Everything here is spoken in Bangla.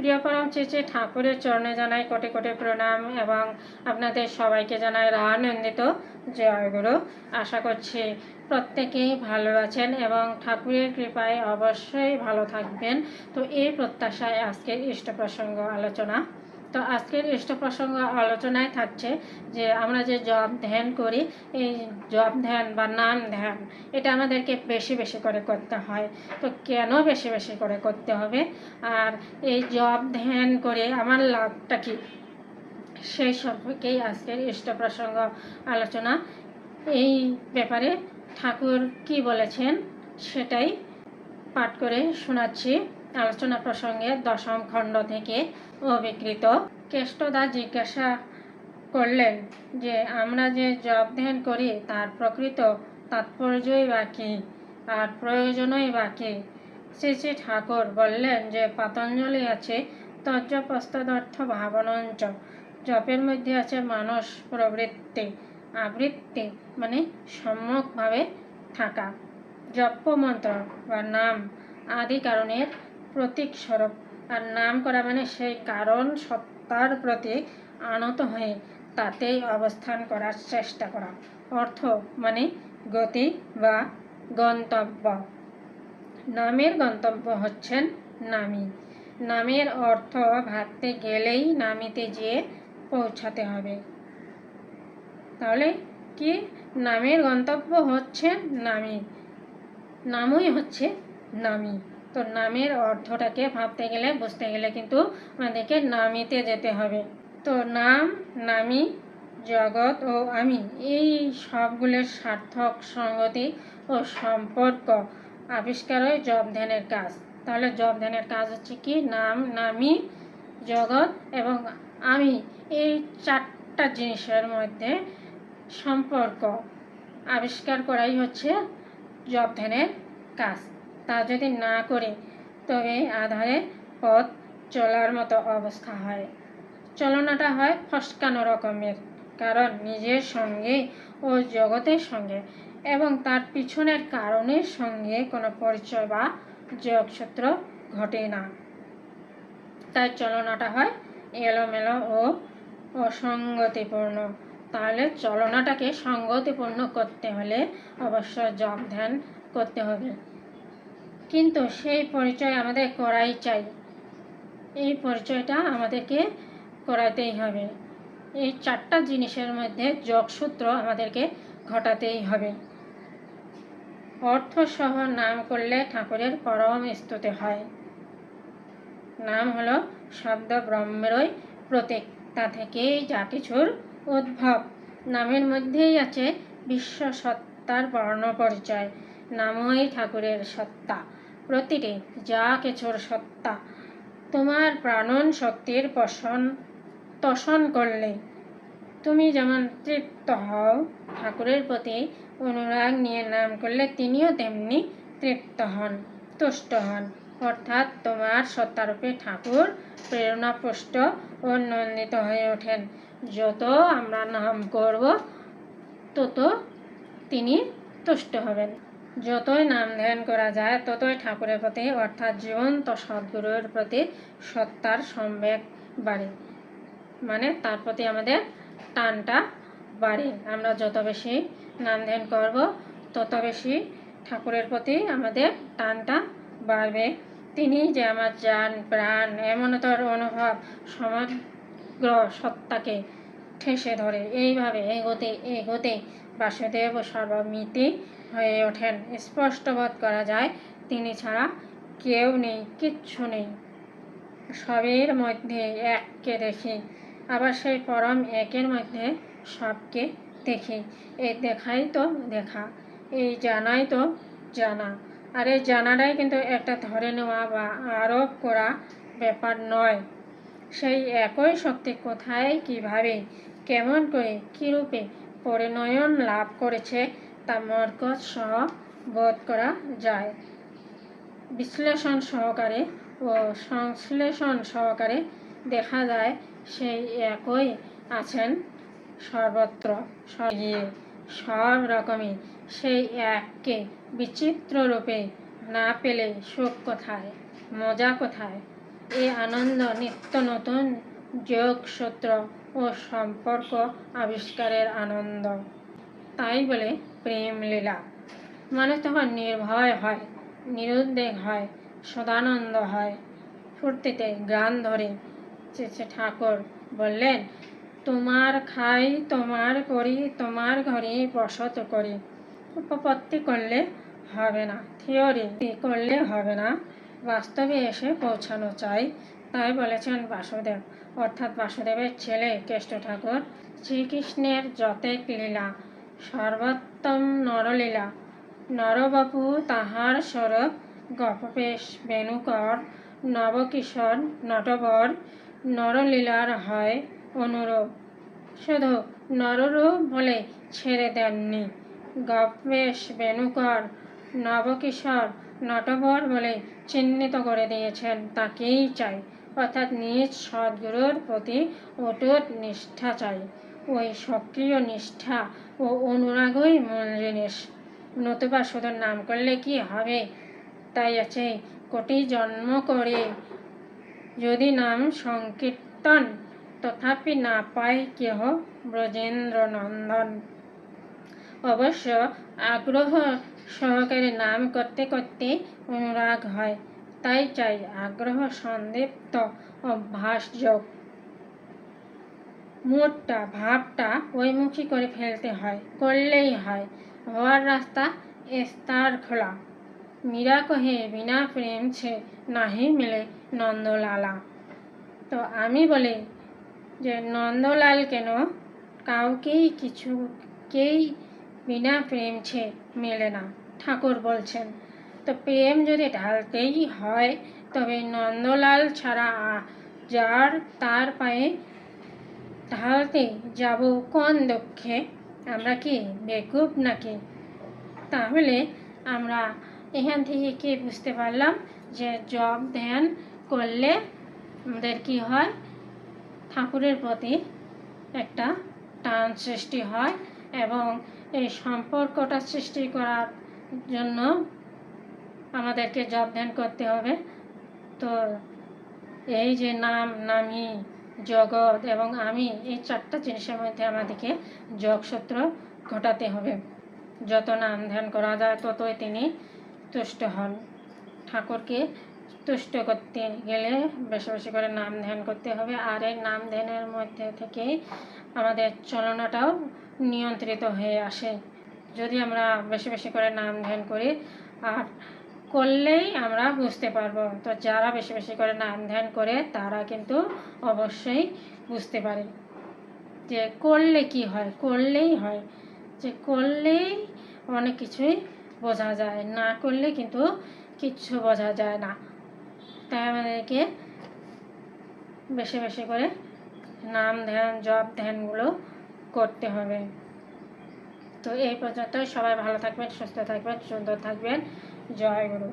প্রিয় পরম শ্রী ঠাকুরের চরণে জানাই কোটি কোটি প্রণাম এবং আপনাদের সবাইকে জানাই রানন্দিত জয়গুরু। আশা করছি প্রত্যেকেই ভালো আছেন এবং ঠাকুরের কৃপায় অবশ্যই ভালো থাকবেন। তো এই প্রত্যাশায় আজকের ইষ্ট প্রসঙ্গ আলোচনা। তো আজকের ইষ্ট প্রসঙ্গ আলোচনায় থাকছে যে আমরা যে জপ ধ্যান করি, এই জপ ধ্যান বা নাম ধ্যান এটা আমাদেরকে বেশি বেশি করে করতে হয়। তো কেন বেশি বেশি করে করতে হবে, আর এই জপ ধ্যান করে আমার লাভটা কী, সেই সম্পর্কেই আজকের ইষ্ট প্রসঙ্গ আলোচনা। এই ব্যাপারে ঠাকুর কি বলেছেন সেটাই পাঠ করে শোনাচ্ছি। আলোচনা প্রসঙ্গে দশম খণ্ড থেকে অবিকৃত। কেষ্টদা জিজ্ঞাসা করলেন যে আমরা যে জপ ধ্যান করি তার প্রকৃত তাৎপর্যই বা কী আর প্রয়োজনই বা কী। শ্রী শ্রী ঠাকুর বললেন যে পতঞ্জলি আছে তজ্জপস্তদর্থ ভাবনঞ্চ, জপের মধ্যে আছে মানস প্রবৃত্তি, আবৃত্তি মানে সম্যকভাবে থাকা। জপ মন্ত্র বা নাম আদি কারণের প্রতীক স্বরূপ, আর নাম করা মানে সেই কারণ সত্তার প্রতি আনত হয়ে তাতেই অবস্থান করার চেষ্টা করা। অর্থ মানে গতি বা গন্তব্য। নামের গন্তব্য হচ্ছেন নামী। নামের অর্থ ভাবতে গেলেই নামিতে যেয়ে পৌঁছাতে হবে। তাহলে কি নামের গন্তব্য হচ্ছে নামী, নামই হচ্ছে নামী। তো নামের অর্থটাকে ভাবতে গেলে বুঝতে গেলে কিন্তু আমাদেরকে নামিতে যেতে হবে। তো নাম, নামী, জগৎ ও আমি এই সবগুলোর সার্থক সঙ্গতি ও সম্পর্ক আবিষ্কারই জপ ধ্যানের কাজ। তাহলে জপ ধ্যানের কাজ হচ্ছে কি, নাম, নামী, জগৎ এবং আমি এই চারটা জিনিসের মধ্যে সম্পর্ক আবিষ্কার করাই হচ্ছে জপ ধ্যানের কাজ। তা যদি না করে তবে আধারে পথ চলার মতো অবস্থা হয়। চলনাটা হয় ফসকানো রকমের, কারণ নিজের সঙ্গে ও জগতের সঙ্গে এবং তার পিছনের কারণের সঙ্গে কোনো পরিচয় বা যোগসূত্র ঘটে না। তাই চলনাটা হয় এলোমেলো ও অসঙ্গতিপূর্ণ। তাহলে চলনাটাকে সঙ্গতিপূর্ণ করতে হলে অবশ্য জপ ধ্যান করতে হবে, কিন্তু সেই পরিচয় আমাদের করাই চাই। এই পরিচয়টা আমাদেরকে করাতেই হবে। এই চারটা জিনিসের মধ্যে যোগসূত্র আমাদেরকে ঘটাতেই হবে। অর্থসহ নাম করলে ঠাকুরের পরম স্তুতি হয়। নাম হলো শব্দ ব্রহ্মেরই প্রতীক, তা থেকেই যা কিছুর উদ্ভব। নামের মধ্যেই আছে বিশ্ব সত্তার বর্ণ পরিচয়। নামই ঠাকুরের সত্তা, প্রতিটি যা কিছুর সত্তা। তোমার প্রাণন শক্তির তোষণ করলে তুমি যেমন তৃপ্ত হও, ঠাকুরের প্রতি অনুরাগ নিয়ে নাম করলে তিনিও তেমনি তৃপ্ত হন, তুষ্ট হন। অর্থাৎ তোমার সত্তারূপে ঠাকুর প্রেরণাপুষ্ট ও নন্দিত হয়ে ওঠেন। যত আমরা নাম করব তত তিনি তুষ্ট হবেন। যতই নাম ধ্যান করা যায় ততই ঠাকুরের প্রতি অর্থাৎ জীবন্ত সদ্গুরুর প্রতি সত্তার সম্বেগ বাড়ে, মানে তার প্রতি আমাদের টানটা বাড়ে। আমরা যত বেশি নাম ধ্যান করব তত বেশি ঠাকুরের প্রতি আমাদের টানটা বাড়বে। তিনি যে আমার জান প্রাণ এমনতর অনুভব সমগ্র সত্তাকে ঠেসে ধরে। এইভাবে এগোতে এগোতে বাসুদেব সর্বমিতি হয়ে ওঠেন। স্পষ্ট বোধ করা যায় তিনি ছাড়া কেউ নেই, কিচ্ছু নেই। সবের মধ্যে এককে দেখি, আবার সেই পরম একের মধ্যে সবকে দেখি। এই দেখাই তো দেখা, এই জানাই তো জানা। আর এই জানাটাই কিন্তু একটা ধরে নেওয়া বা আরোপ করা ব্যাপার নয়। সেই একই শক্তি কোথায়, কিভাবে, কেমন করে, কীরূপে পরিণয়ন লাভ করেছে তা মর্কজ সহ বোধ করা যায়। বিশ্লেষণ সহকারে ও সংশ্লেষণ সহকারে দেখা যায় সেই একই আছেন সর্বত্র সর্বগিয়ে সব রকমই। সেই এককে বিচিত্র রূপে না পেলে সুখ কোথায়, মজা কোথায়। এই আনন্দ নিত্য নতুন যোগসূত্র ও সম্পর্ক আবিষ্কারের আনন্দ। তাই বলে প্রেম লীলা। মানুষ তখন নির্ভয় হয়, নিরুদ্বেগ হয়, সদানন্দ হয়। ফুর্তিতে গান ধরে ঠাকুর বললেন, তোমার খাই, তোমার করি, তোমার ঘরে বসত করি। উপপত্তি করলে হবে না, থিওরি করলে হবে না, বাস্তবে এসে পৌঁছানো চাই। তাই বলেছেন বাসুদেব, অর্থাৎ বাসুদেবের ছেলে কেষ্ট ঠাকুর। শ্রীকৃষ্ণের যতেক লীলা, সর্বোত্তম নরলীলা। নরবপু তাহার স্বরূপ, গপবেশ বেণুকর, নবকিশোর নটবর। নরলীলার হয় অনুরূপ, শুধু নররূপ বলে ছেড়ে দেননি। গপবেশ বেণুকর নবকিশোর নটবর বলে চিহ্নিত করে দিয়েছেন। তাকেই চাই, অর্থাৎ নিজ সদ্গুরুর প্রতি অটুট নিষ্ঠা চাই। ওই সক্রিয় নিষ্ঠা ও অনুরাগই মূল জিনিস। নতুবা শুধু নাম করলে কি হবে? তাই আছে, কোটি জন্ম করে যদি নাম সংকীর্তন, তথাপি না পায় কেহ ব্রজেন্দ্র নন্দন। অবশ্য আগ্রহ সহকারে নাম করতে করতে অনুরাগ হয়। তাই চাই আগ্রহ সন্দীপ্ত অভ্যাস যোগ। মুডটা, ভাবটা ওইমুখী করে ফেলতে হয়, করলেই হয়। হওয়ার রাস্তা স্তর খোলা। মীরা কহে, বিনা প্রেম ছে নাহি মিলে নন্দলালা। তো আমি বলি যে নন্দলাল কেন, কিছুকেই বিনা প্রেম ছে মেলে না, ঠাকুর বলছেন। তো প্রেম যদি ঢালতেই হয়, তবে নন্দলাল ছাড়া যার তার পায়ে ঢালতে যাব কোন দুঃখে? আমরা কি বেকুব নাকি? তাহলে আমরা এখান থেকে কি বুঝতে পারলাম যে জপ ধ্যান করলে আমাদের কি হয়? ঠাকুরের প্রতি একটা টান সৃষ্টি হয়, এবং এই সম্পর্কটা সৃষ্টি করার জন্য আমাদেরকে জপ ধ্যান করতে হবে। তো এই যে নাম, নামি, জগৎ এবং আমি, এই চারটা জিনিসের মধ্যে আমাদেরকে যোগসূত্র ঘটাতে হবে। যত নাম ধ্যান করা যায় ততই তিনি তুষ্ট হন। ঠাকুরকে তুষ্ট করতে গেলে বেশি বেশি করে নাম ধ্যান করতে হবে। আর এই নাম ধ্যানের মধ্যে থেকেই আমাদের চলনাটাও নিয়ন্ত্রিত হয়ে আসে, যদি আমরা বেশি বেশি করে নাম ধ্যান করি। আর করলেই আমরা বুঝতে পারবো। তো যারা বেশি বেশি করে নাম ধ্যান করে তারা কিন্তু অবশ্যই বুঝতে পারে যে করলে কি হয়। করলেই হয়, যে করলেই অনেক কিছুই বোঝা যায়, না করলে কিন্তু কিচ্ছু বোঝা যায় না। তাই আমাদেরকে বেশি বেশি করে নাম ধ্যান, জপ ধ্যানগুলো করতে হবে। তো এই পর্যন্তই। সবাই ভালো থাকবেন, সুস্থ থাকবেন, সুন্দর থাকবেন। জয় গুরু।